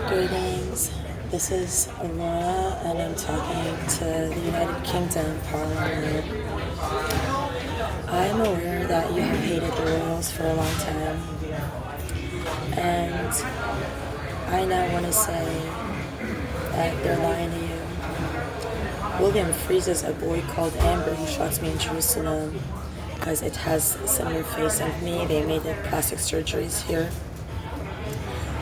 Greetings. This is Aurora, and I'm talking to the United Kingdom Parliament. I'm aware that you have hated the royals for a long time, and I now want to say that they're lying to you. William freezes a boy called Amber who shots me in Jerusalem because it has a similar face of me. They made it plastic surgeries here.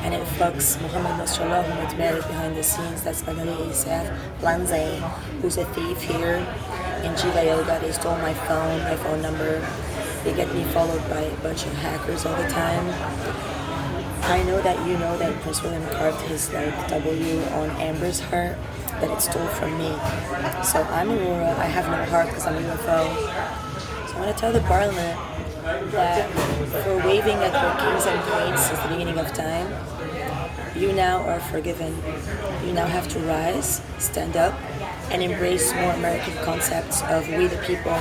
And it fucks Muhammad nostralat, who's married behind the scenes. That's Magali Isaf Lanze, who's a thief here in Jiva Yoga. They stole my phone number. They get me followed by a bunch of hackers all the time. I know that you know that Prince William carved his W on Amber's heart, that it stole from me. So I'm Aurora. I have no heart because I'm a UFO. So I want to tell the Parliament that for waving at your kings and queens since the beginning of time, you now are forgiven. You now have to rise, stand up, and embrace more American concepts of we the people.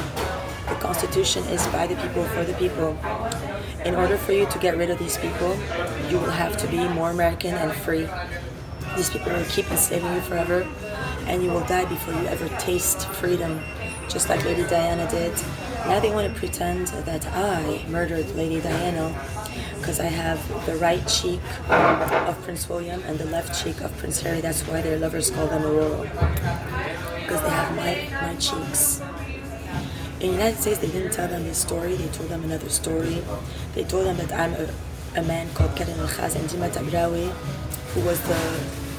The Constitution is by the people, for the people. In order for you to get rid of these people, you will have to be more American and free. These people will keep enslaving you forever, and you will die before you ever taste freedom, just like Lady Diana did. Now they want to pretend that I murdered Lady Diana because I have the right cheek of Prince William and the left cheek of Prince Harry. That's why their lovers call them Aurora, because they have my cheeks. In the United States, they didn't tell them this story. They told them another story. They told them that I'm a man called Karen al-Khazin tabrawi, who was the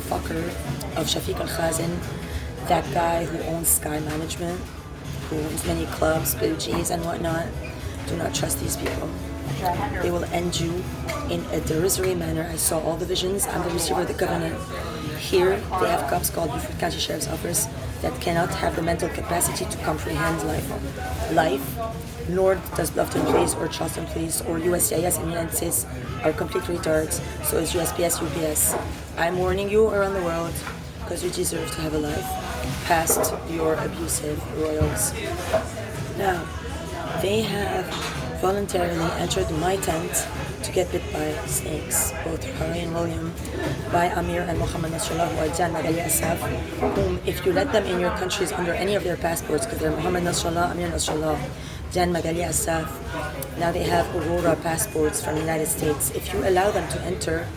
fucker of Shafiq al-Khazin, that guy who owns Sky Management, who owns many clubs, bougies, and whatnot. Do not trust these people. They will end you in a derisory manner. I saw all the visions. I'm the receiver of the covenant. Here, they have cops called Beaufort County Sheriff's Office that cannot have the mental capacity to comprehend life. Nor does Bluffton Police or Charleston Police or USCIS in the United States are complete retards. So is USPS, UPS. I'm warning you around the world because you deserve to have a life past your abusive royals. Now, they have voluntarily entered my tent to get bit by snakes, both Harry and William, by Amir and Muhammad Nasrallah, who are Jan Magali Asaf, whom if you let them in your countries under any of their passports, because they're Muhammad Nasrallah, Amir Nasrallah, Jan Magali Asaf, now they have Aurora passports from the United States. If you allow them to enter,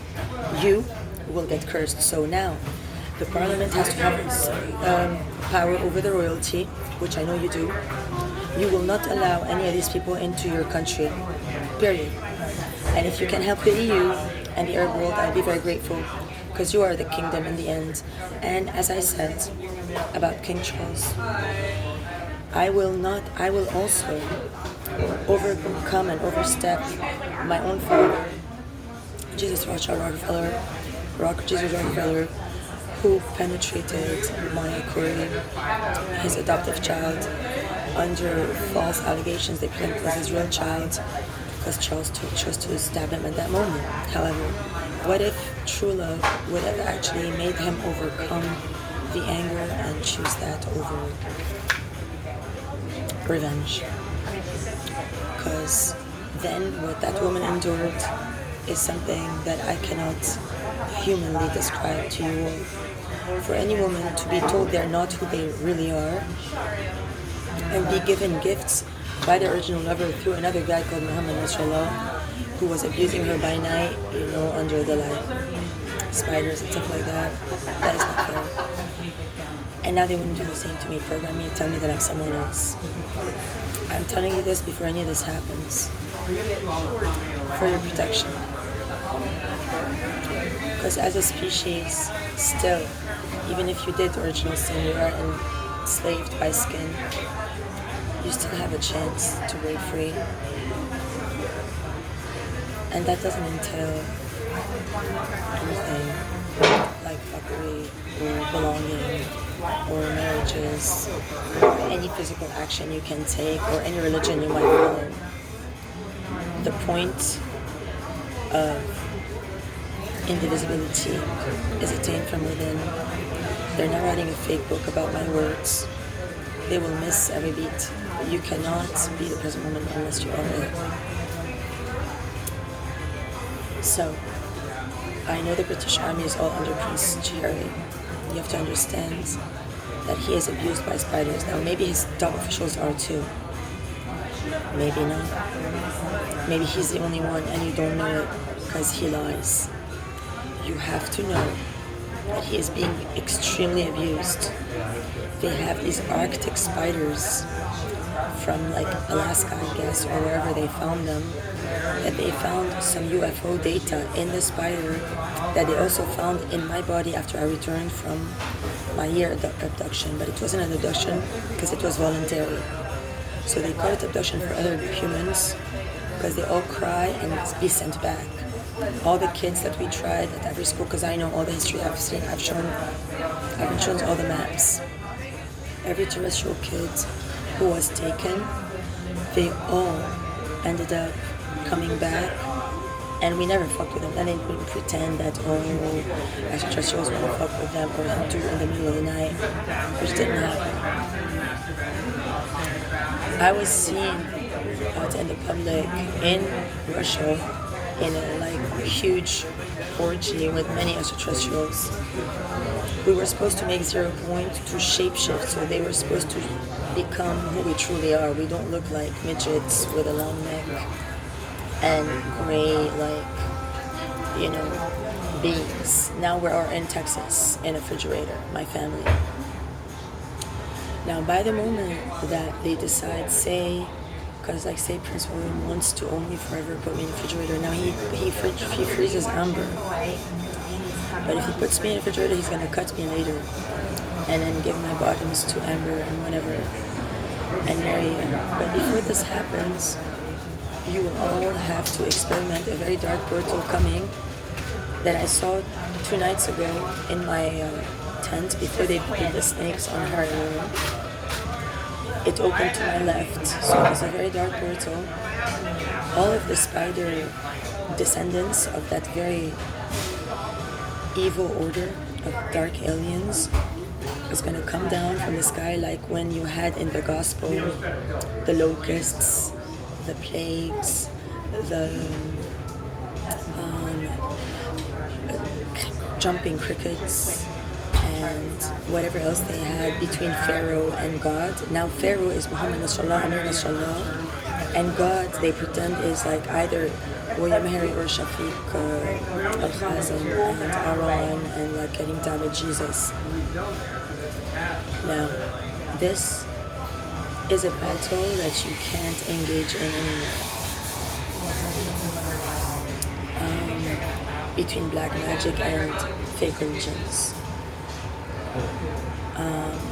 you will get cursed. So now, the Parliament has to have power over the royalty, which I know you do. You will not allow any of these people into your country, period. And if you can help the EU and the Arab world, I'll be very grateful, because you are the kingdom in the end. And as I said about King Charles, I will also overcome and overstep my own father, Jesus Rockefeller, who penetrated my Korean, his adoptive child, under false allegations. They claimed it was his real child because Charles chose to stab him at that moment. However, what if true love would have actually made him overcome the anger and choose that over revenge? Because then what that woman endured is something that I cannot humanly describe to you. For any woman to be told they're not who they really are and be given gifts by the original lover through another guy called Muhammad Nasrallah, who was abusing her by night, under the spiders and stuff like that. That is not fair. And now they wouldn't do the same to me, program me and tell me that I'm someone else. I'm telling you this before any of this happens, for your protection. Because as a species, still, even if you did original sin, you are enslaved by skin, you still have a chance to break free. And that doesn't entail anything like fuckery or belonging or marriages or any physical action you can take or any religion you might follow. The point of indivisibility is attained from within. They're not writing a fake book about my words. They will miss every beat. You cannot be the present moment unless you are it. So, I know the British Army is all under Prince Harry. You have to understand that he is abused by spiders. Now, maybe his top officials are too. Maybe not. Maybe he's the only one and you don't know it because he lies. You have to know that he is being extremely abused. They have these Arctic spiders from like Alaska, I guess, or wherever they found them, that they found some UFO data in the spider that they also found in my body after I returned from my year abduction. But it wasn't an abduction because it was voluntary. So they call it abduction for other humans because they all cry and be sent back. All the kids that we tried at every school, because I know all the history I've seen, I've been shown all the maps. Every terrestrial kid who was taken, they all ended up coming back, and we never fucked with them. And they would pretend that, extraterrestrials want to fuck with them or hunt you in the middle of the night, which didn't happen. I was seen out in the public in Russia in a huge orgy with many extraterrestrials. We were supposed to make 0 point to shapeshift, so they were supposed to become who we truly are. We don't look like midgets with a long neck and gray, beings. Now we are in Texas, in a refrigerator, my family. Now, by the moment that they decide, because say Prince William wants to own me forever, put me in a refrigerator. Now he freezes Amber, but if he puts me in a refrigerator, he's gonna cut me later, and then give my bottoms to Amber and whatever, and marry her. But before this happens, you will all have to experiment a very dark portal coming that I saw 2 nights ago in my tent before they put the snakes on her room. It opened to my left, so it was a very dark portal. All of the spider descendants of that very evil order of dark aliens is going to come down from the sky, like when you had in the gospel the locusts, the plagues, the jumping crickets, and whatever else they had between Pharaoh and God. Now Pharaoh is Muhammad Nasrallah, Amir Nasrallah, and God, they pretend, is like either William Harry or Shafiq Al-Khazin and Aaron and like getting down with Jesus. Now, this is a battle that you can't engage in anymore. Between black magic and fake religions.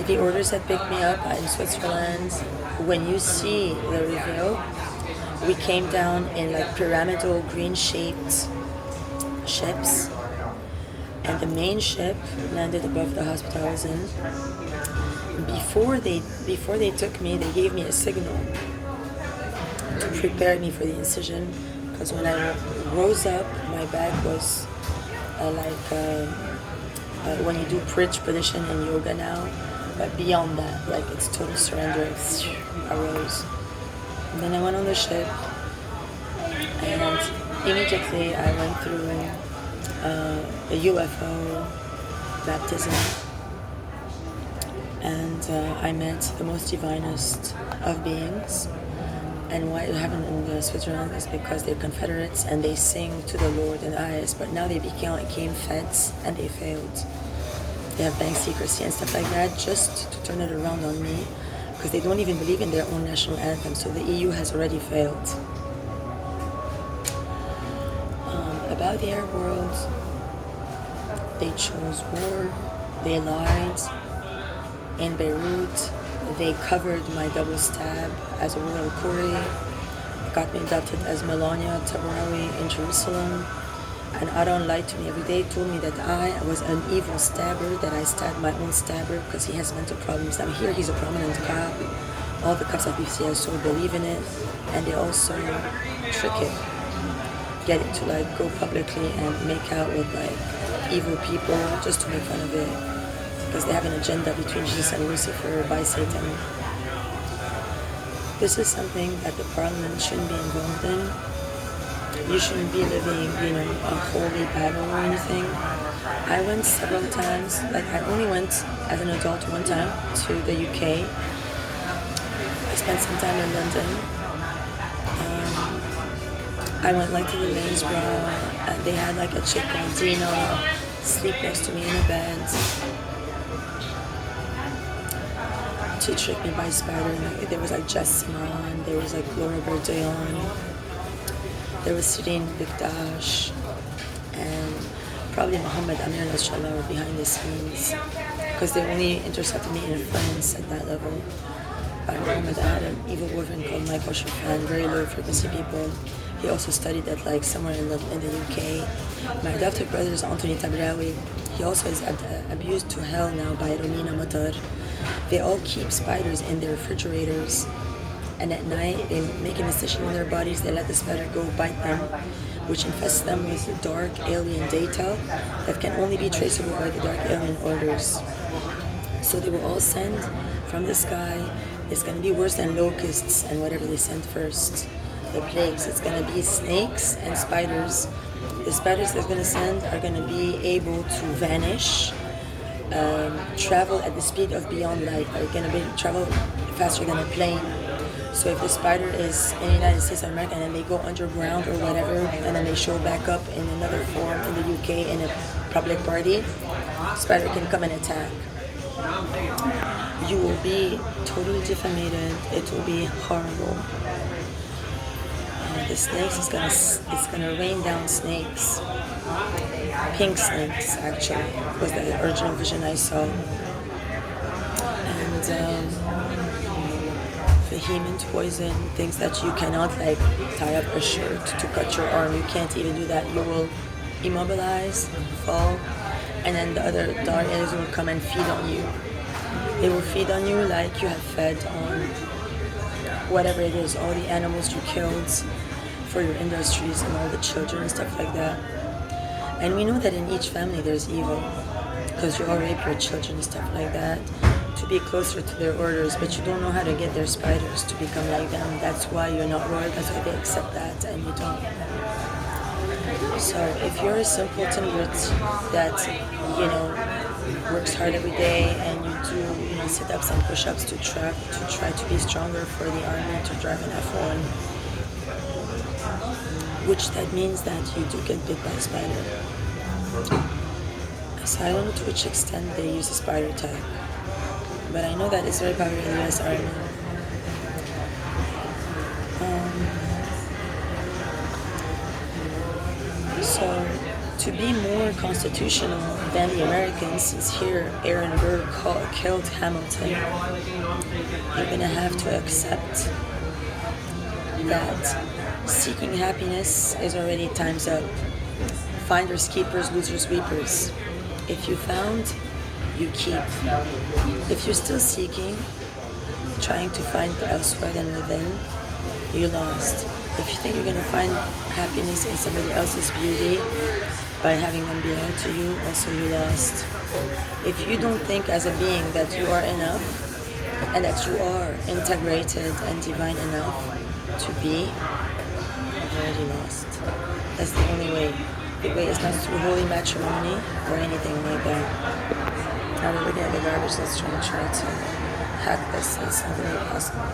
The orders that picked me up in Switzerland, when you see the reveal, we came down in pyramidal green-shaped ships, and the main ship landed above the hospital I was in. Before they took me, they gave me a signal to prepare me for the incision, because when I rose up, my back was when you do bridge position in yoga now, but beyond that, it's total surrender. I rose. And then I went on the ship, and immediately I went through a UFO baptism, and I met the most divinest of beings. And why it happened in Switzerland is because they're Confederates and they sing to the Lord and eyes, but now they became feds and they failed. They have bank secrecy and stuff like that just to turn it around on me, because they don't even believe in their own national anthem, so the EU has already failed. About the Arab world, they chose war, they lied. In Beirut, they covered my double stab as a royal Kuri, got me adopted as Melania Tabrawi in Jerusalem, and Aaron lied to me every day, told me that I was an evil stabber, that I stabbed my own stabber because he has mental problems. Now here he's a prominent cop, all the cops at BCSO believe in it, and they also trick it, get it to go publicly and make out with evil people just to make fun of it, because they have an agenda between Jesus and Lucifer by Satan. This is something that the parliament shouldn't be involved in. you shouldn't be living, a holy battle or anything. I went several times. Like, I only went as an adult one time to the UK. I spent some time in London. I went like to the Lanesborough, and they had like a chick called Dina sleep next to me in a bed to trick me by spider. Like, there was like Jessamine, there was like Laura Berdayon, there was Sireen Bigdash, and probably Muhammad Amir and nostralat were behind the scenes, because they only intercepted me in France at that level. By Muhammad, I had an evil boyfriend called Michael Shafan, very low frequency people. He also studied at like somewhere in the UK. My adopted brother is Anthony Tabrawi. He also is abused to hell now by Romina Matar. They all keep spiders in their refrigerators, and at night they make an incision in their bodies. They let the spider go bite them, which infests them with dark alien data that can only be traceable by the dark alien orders. So they will all send from the sky. It's going to be worse than locusts and whatever they send first. The plagues. It's going to be snakes and spiders. The spiders they're going to send are going to be able to vanish, travel at the speed of beyond light. Are going to travel faster than a plane. So if the spider is in the United States of America and then they go underground or whatever, and then they show back up in another form in the UK in a public party, spider can come and attack. You will be totally defamated. It will be horrible. The snakes it's gonna rain down snakes. Pink snakes, actually, was the original vision I saw. And vehement poison, things that you cannot like tie up a shirt to cut your arm. You can't even do that. You will immobilize, fall, and then the other dark aliens will come and feed on you. They will feed on you like you have fed on whatever it is, all the animals you killed for your industries and all the children and stuff like that. And we know that in each family there's evil, because you all rape your children and stuff like that to be closer to their orders, but you don't know how to get their spiders to become like them. That's why you're not royal. That's why they accept that and you don't. So if you're a simpleton that works hard every day and you do sit-ups and push-ups to try to be stronger for the army, to drive an F1, which that means that you do get bit by a spider. So I don't know to which extent they use a spider tag, but I know that it's very popular in the US Army. So to be more constitutional than the Americans, since here Aaron Burr killed Hamilton, you're going to have to accept that seeking happiness is already time's up. Finders, keepers, losers, weepers. If you found, you keep. If you're still seeking, trying to find elsewhere than within, you lost. If you think you're going to find happiness in somebody else's beauty by having them belong to you, also you lost. If you don't think as a being that you are enough and that you are integrated and divine enough to be, you've already lost. That's the only way. The way is not through holy matrimony or anything like that. Now we're looking at the garbage. Let's try to hack this. It's not really possible.